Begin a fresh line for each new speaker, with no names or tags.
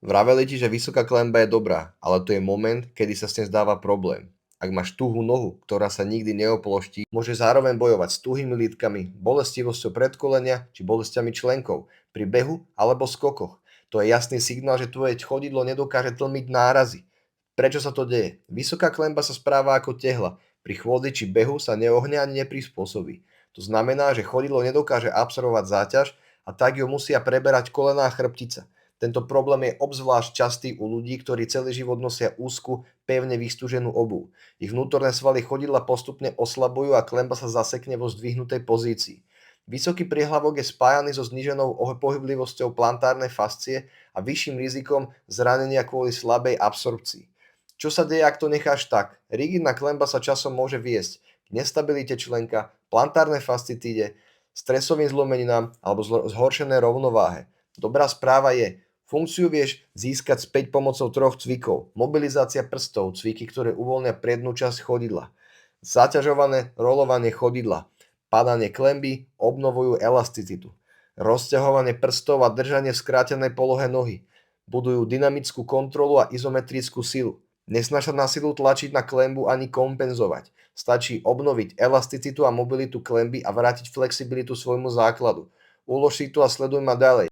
Vraveli ti, že vysoká klenba je dobrá, ale to je moment, kedy sa s tým zdáva problém. Ak máš tuhú nohu, ktorá sa nikdy neoploští, môže zároveň bojovať s tuhými lítkami, bolestivosťou predkolenia či bolestiami členkov pri behu alebo skokoch. To je jasný signál, že tvoje chodidlo nedokáže tlmiť nárazy. Prečo sa to deje? Vysoká klenba sa správa ako tehla. Pri chôdzi či behu sa neohne ani neprispôsobí. To znamená, že chodidlo nedokáže absorbovať záťaž a tak ju musia preberať kolená a chrbtica. Tento problém je obzvlášť častý u ľudí, ktorí celý život nosia úzku, pevne vystúženú obuv. Ich vnútorné svaly chodidla postupne oslabujú a klenba sa zasekne vo zdvihnutej pozícii. Vysoký priehlavok je spájaný so zníženou pohyblivosťou plantárnej fascie a vyšším rizikom zranenia kvôli slabej absorpcii. Čo sa deje, ak to necháš tak? Rigidná klenba sa časom môže viesť k nestabilite členka, plantárnej fascitíde, stresovým zlomeninám alebo zhoršenej rovnováhe. Dobrá správa je, funkciu vieš získať späť pomocou troch cvikov. Mobilizácia prstov, cviky, ktoré uvoľnia prednú časť chodidla. Zaťažované rolovanie chodidla. Padanie klenby obnovujú elasticitu. Rozťahovanie prstov a držanie v skrátenej polohe nohy. Budujú dynamickú kontrolu a izometrickú silu. Nesnaž sa na silu tlačiť na klenbu ani kompenzovať. Stačí obnoviť elasticitu a mobilitu klenby a vrátiť flexibilitu svojmu základu. Ulož si to a sleduj ma ďalej.